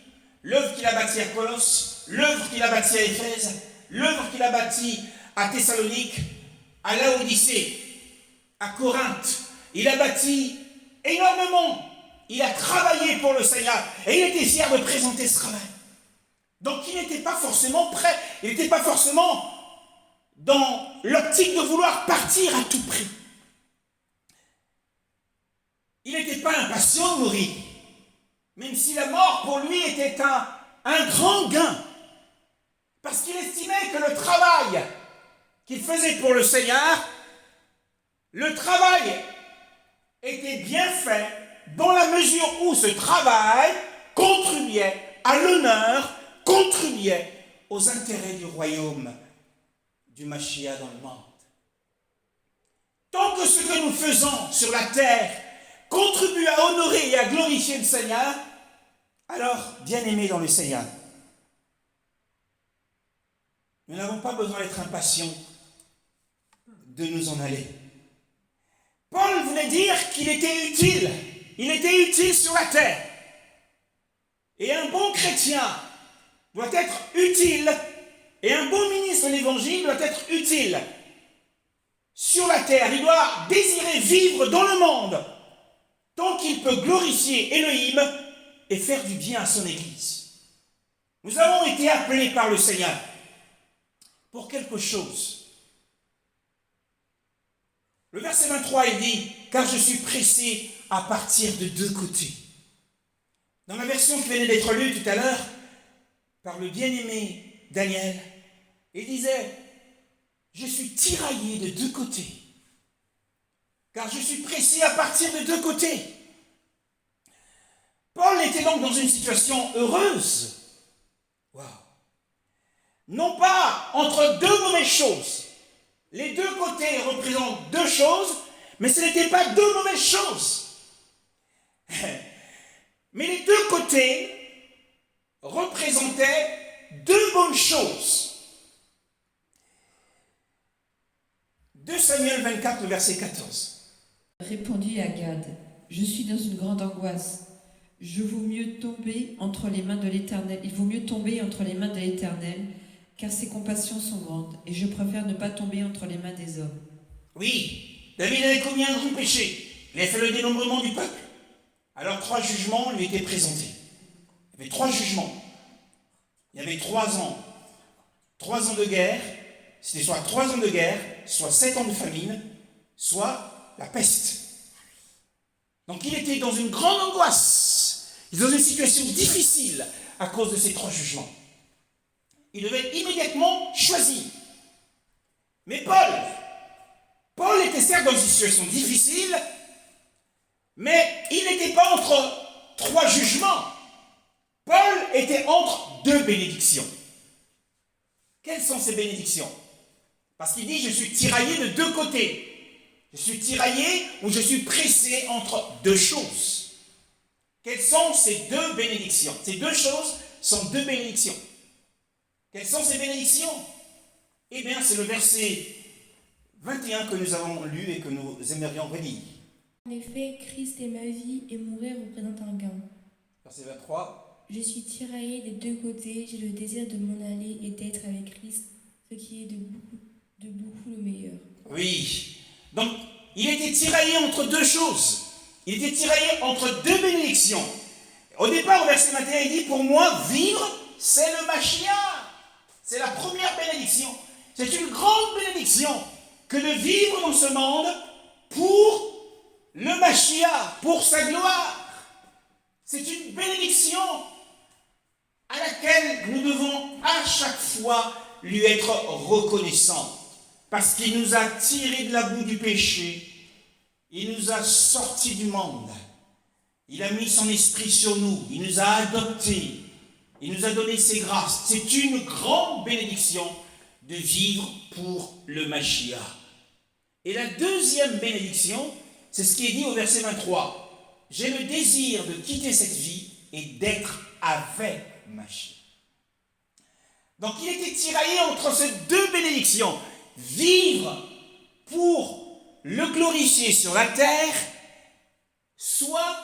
l'œuvre qu'il a bâtie à Colosse, l'œuvre qu'il a bâtie à Éphèse, l'œuvre qu'il a bâtie à Thessalonique, à Laodicée, à Corinthe. Il a bâti énormément. Il a travaillé pour le Seigneur et il était fier de présenter ce travail. Donc il n'était pas forcément prêt, il n'était pas forcément dans l'optique de vouloir partir à tout prix. Il n'était pas impatient de mourir, même si la mort pour lui était un grand gain, parce qu'il estimait que le travail qu'il faisait pour le Seigneur, le travail était bien fait dans la mesure où ce travail contribuait à l'honneur, contribuait aux intérêts du royaume du Mashiach dans le monde. Tant que ce que nous faisons sur la terre contribue à honorer et à glorifier le Seigneur, alors, bien-aimés dans le Seigneur, nous n'avons pas besoin d'être impatients de nous en aller. Paul voulait dire qu'il était utile. Il était utile sur la terre. Et un bon chrétien doit être utile, et un bon ministre de l'Évangile doit être utile sur la terre. Il doit désirer vivre dans le monde tant qu'il peut glorifier Elohim et faire du bien à son Église. Nous avons été appelés par le Seigneur pour quelque chose. Le verset 23, il dit « Car je suis pressé à partir de deux côtés ». Dans la version qui venait d'être lue tout à l'heure, par le bien-aimé Daniel, il disait « Je suis tiraillé de deux côtés, car je suis pressé à partir de deux côtés ». Paul était donc dans une situation heureuse. Waouh! Non pas entre deux mauvaises choses. Les deux côtés représentent deux choses, mais ce n'étaient pas deux mauvaises choses. Mais les deux côtés représentaient deux bonnes choses. 2 Samuel 24, le verset 14. Répondit à Gad, je suis dans une grande angoisse. Il vaut mieux tomber entre les mains de l'Éternel, car ses compassions sont grandes, et je préfère ne pas tomber entre les mains des hommes. Oui, David avait commis un grand péché. Il avait fait le dénombrement du peuple. Alors 3 jugements lui étaient présentés. Il y avait 3 jugements. Il y avait 3 ans. 3 ans de guerre. C'était soit 3 ans de guerre, soit 7 ans de famine, soit la peste. Donc il était dans une grande angoisse. Il était dans une situation difficile à cause de ces 3 jugements. Il devait immédiatement choisir. Mais Paul était certes dans une situation difficile, mais il n'était pas entre 3 jugements. Paul était entre 2 bénédictions. Quelles sont ces bénédictions? Parce qu'il dit, je suis tiraillé de 2 côtés. Je suis tiraillé ou je suis pressé entre 2 choses. Quelles sont ces 2 bénédictions? Ces 2 choses sont 2 bénédictions. Quelles sont ces bénédictions? Eh bien, c'est le verset 21 que nous avons lu et que nous aimerions relire. En effet, Christ est ma vie et mourir représente un gain. Verset 23. Je suis tiraillé des 2 côtés, j'ai le désir de m'en aller et d'être avec Christ, ce qui est de beaucoup le meilleur. Oui. Donc, il était tiraillé entre 2 choses. Il était tiraillé entre 2 bénédictions. Au départ, au verset 21, il dit, pour moi, vivre, c'est le Mashiach. C'est la première bénédiction. C'est une grande bénédiction que de vivre dans ce monde pour le Mashiach, pour sa gloire. C'est une bénédiction à laquelle nous devons à chaque fois lui être reconnaissants. Parce qu'il nous a tirés de la boue du péché. Il nous a sortis du monde. Il a mis son esprit sur nous. Il nous a adoptés. Il nous a donné ses grâces. C'est une grande bénédiction de vivre pour le Mashiach. Et la deuxième bénédiction, c'est ce qui est dit au verset 23. J'ai le désir de quitter cette vie et d'être avec Mashiach. Donc il était tiraillé entre ces 2 bénédictions. Vivre pour le glorifier sur la terre, soit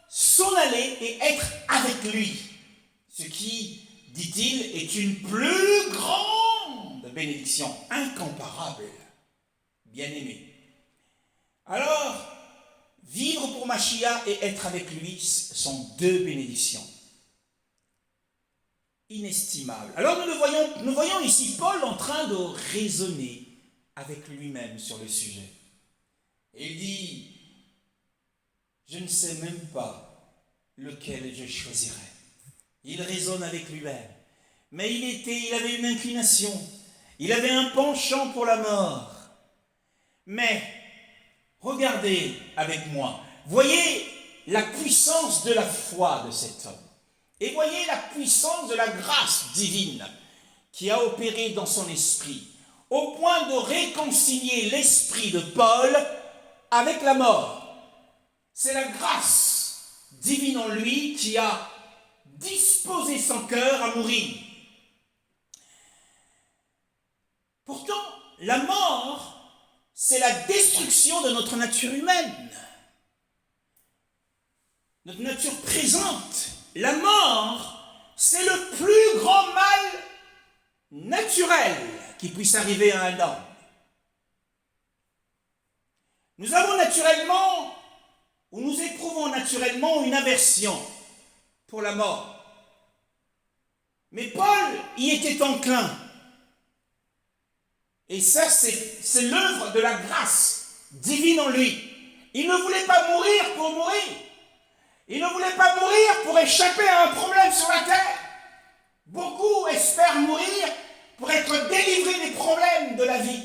s'en aller et être avec lui. Ce qui, dit-il, est une plus grande bénédiction, incomparable, bien-aimé. Alors, vivre pour Mashiach et être avec lui sont 2 bénédictions inestimables. Alors nous voyons ici Paul en train de raisonner avec lui-même sur le sujet. Et il dit, je ne sais même pas lequel je choisirai. Il raisonne avec lui-même. Mais il avait une inclination. Il avait un penchant pour la mort. Mais, regardez avec moi. Voyez la puissance de la foi de cet homme. Et voyez la puissance de la grâce divine qui a opéré dans son esprit, au point de réconcilier l'esprit de Paul avec la mort. C'est la grâce divine en lui qui a disposé son cœur à mourir. Pourtant, la mort, c'est la destruction de notre nature humaine, notre nature présente. La mort, c'est le plus grand mal naturel qui puisse arriver à un homme. Nous avons naturellement, ou nous éprouvons naturellement une aversion pour la mort. Mais Paul y était enclin. Et ça, c'est l'œuvre de la grâce divine en lui. Il ne voulait pas mourir pour mourir. Il ne voulait pas mourir pour échapper à un problème sur la terre. Beaucoup espèrent mourir pour être délivrés des problèmes de la vie.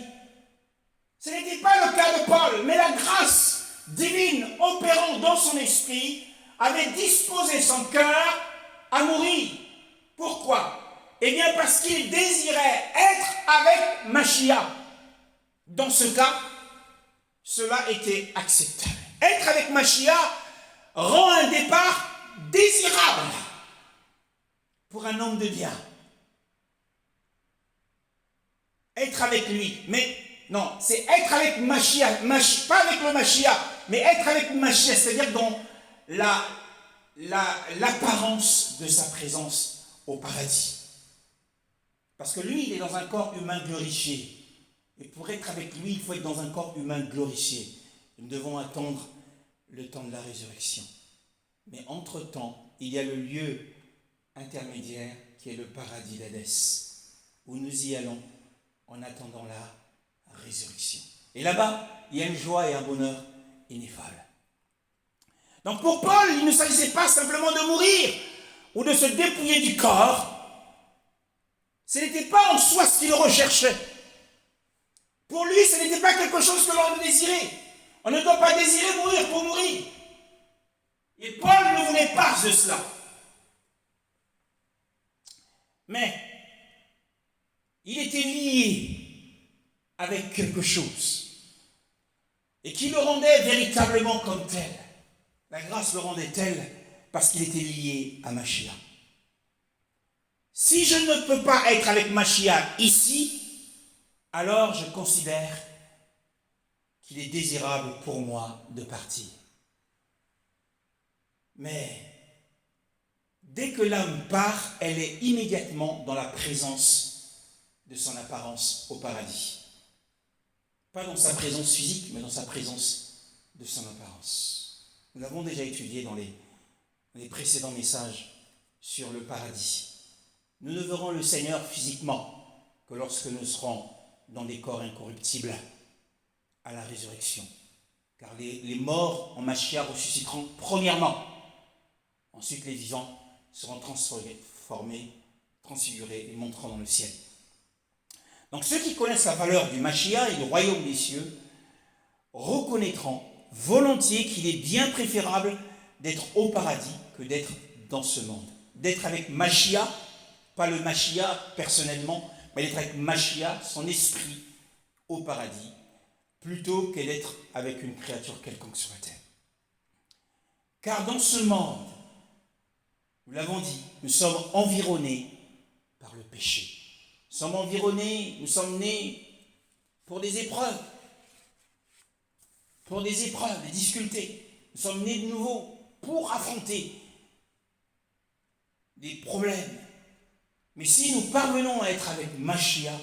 Ce n'était pas le cas de Paul, mais la grâce divine opérant dans son esprit avait disposé son cœur à mourir. Pourquoi? Eh bien parce qu'il désirait être avec Mashiach. Dans ce cas, cela était acceptable. Être avec Mashiach rend un départ désirable pour un homme de bien. Être avec lui, mais non, c'est être avec Mashiach, pas avec le Mashiach, mais être avec Mashiach, c'est-à-dire dans l'apparence de sa présence au paradis. Parce que lui, il est dans un corps humain glorifié. Et pour être avec lui, il faut être dans un corps humain glorifié. Nous devons attendre le temps de la résurrection. Mais entre-temps, il y a le lieu intermédiaire qui est le paradis d'Hadès, où nous y allons en attendant la résurrection. Et là-bas, il y a une joie et un bonheur ineffables. Donc pour Paul, il ne s'agissait pas simplement de mourir ou de se dépouiller du corps. Ce n'était pas en soi ce qu'il recherchait. Pour lui, ce n'était pas quelque chose que l'on désirait. On ne doit pas désirer mourir pour mourir. Et Paul ne voulait pas de cela. Mais il était lié avec quelque chose et qui le rendait véritablement comme tel. La grâce le rendait tel parce qu'il était lié à Mashiach. Si je ne peux pas être avec Mashiach ici, alors je considère qu'il est désirable pour moi de partir. Mais dès que l'âme part, elle est immédiatement dans la présence de son apparence au paradis. Pas dans sa présence physique, mais dans sa présence de son apparence. Nous l'avons déjà étudié dans les précédents messages sur le paradis. Nous ne verrons le Seigneur physiquement que lorsque nous serons dans des corps incorruptibles à la résurrection. Car les morts en Mashiach ressusciteront premièrement. Ensuite, les vivants seront transformés, transfigurés et monteront dans le ciel. Donc ceux qui connaissent la valeur du Mashiach et du royaume des cieux reconnaîtront volontiers qu'il est bien préférable d'être au paradis que d'être dans ce monde. D'être avec Mashiach, pas le Mashiach personnellement, mais d'être avec Mashiach, son esprit, au paradis, plutôt que d'être avec une créature quelconque sur la terre. Car dans ce monde, nous l'avons dit, nous sommes environnés par le péché. Nous sommes environnés, nous sommes nés pour des épreuves, des difficultés. Nous sommes nés de nouveau pour affronter des problèmes. Mais si nous parvenons à être avec Mashiach,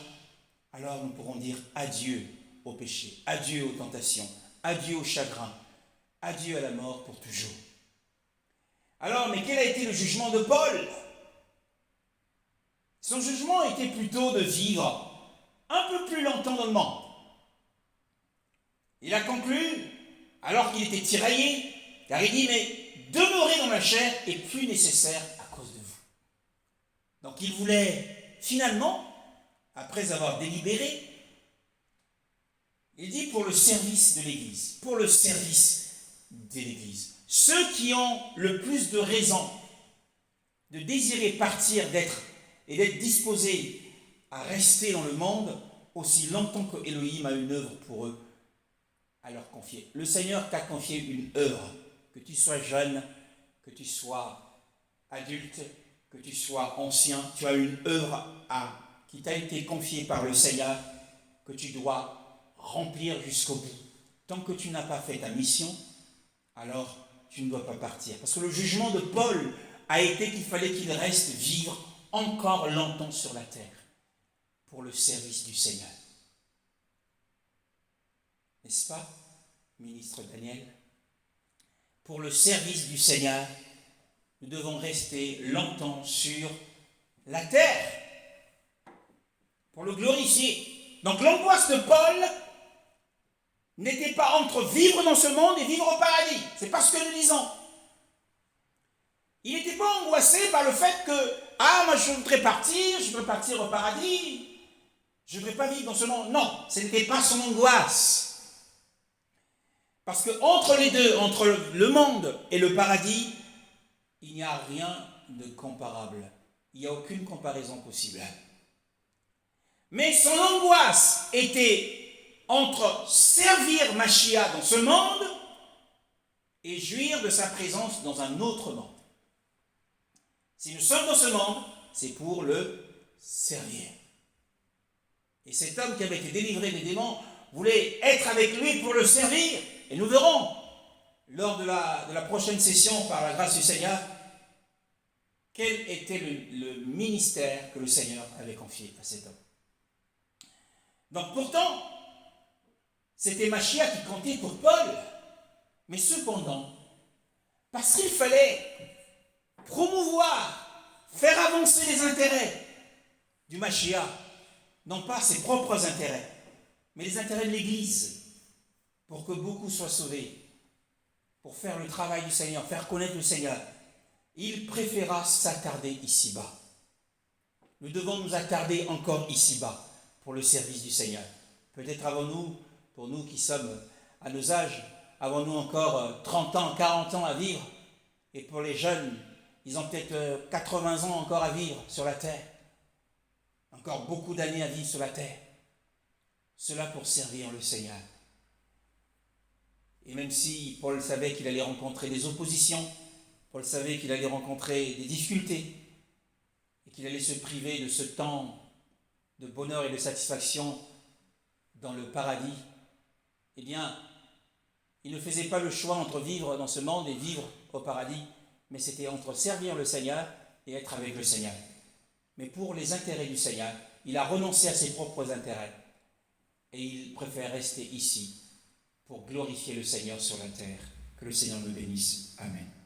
alors nous pourrons dire adieu au péché, adieu aux tentations, adieu au chagrin, adieu à la mort pour toujours. Alors, mais quel a été le jugement de Paul? Son jugement était plutôt de vivre un peu plus longtemps dans le monde. Il a conclu, alors qu'il était tiraillé, car il dit, mais demeurer dans la chair est plus nécessaire à cause de vous. Donc il voulait finalement, après avoir délibéré, il dit pour le service de l'Église, pour le service de l'Église. Ceux qui ont le plus de raisons de désirer partir d'être disposés à rester dans le monde aussi longtemps que Elohim a une œuvre pour eux à leur confier. Le Seigneur t'a confié une œuvre, que tu sois jeune, que tu sois adulte, que tu sois ancien, tu as une œuvre qui t'a été confiée par le Seigneur que tu dois remplir jusqu'au bout. Tant que tu n'as pas fait ta mission, alors tu ne dois pas partir. Parce que le jugement de Paul a été qu'il fallait qu'il reste vivre encore longtemps sur la terre pour le service du Seigneur. N'est-ce pas, ministre Daniel? Pour le service du Seigneur, nous devons rester longtemps sur la terre pour le glorifier. Donc l'angoisse de Paul n'était pas entre vivre dans ce monde et vivre au paradis. C'est pas ce que nous disons. Il n'était pas angoissé par le fait que, moi je voudrais partir au paradis, je ne voudrais pas vivre dans ce monde. Non, ce n'était pas son angoisse. Parce que entre les deux, entre le monde et le paradis, il n'y a rien de comparable. Il n'y a aucune comparaison possible. Mais son angoisse était entre servir Mashiach dans ce monde et jouir de sa présence dans un autre monde. Si nous sommes dans ce monde, c'est pour le servir. Et cet homme qui avait été délivré des démons voulait être avec lui pour le servir. Et nous verrons, lors de la prochaine session, par la grâce du Seigneur, quel était le ministère que le Seigneur avait confié à cet homme. Donc pourtant, c'était Machia qui comptait pour Paul, mais cependant, parce qu'il fallait promouvoir, faire avancer les intérêts du Machia, non pas ses propres intérêts, mais les intérêts de l'Église, pour que beaucoup soient sauvés, pour faire le travail du Seigneur, faire connaître le Seigneur, il préféra s'attarder ici-bas. Nous devons nous attarder encore ici-bas pour le service du Seigneur. Peut-être avons-nous, pour nous qui sommes à nos âges, avons-nous encore 30 ans, 40 ans à vivre, et pour les jeunes, ils ont peut-être 80 ans encore à vivre sur la terre, encore beaucoup d'années à vivre sur la terre. Cela pour servir le Seigneur. Et même si Paul savait qu'il allait rencontrer des oppositions, Paul savait qu'il allait rencontrer des difficultés et qu'il allait se priver de ce temps de bonheur et de satisfaction dans le paradis, eh bien, il ne faisait pas le choix entre vivre dans ce monde et vivre au paradis, mais c'était entre servir le Seigneur et être avec le Seigneur. Mais pour les intérêts du Seigneur, il a renoncé à ses propres intérêts et il préfère rester ici pour glorifier le Seigneur sur la terre. Que le Seigneur nous bénisse. Amen.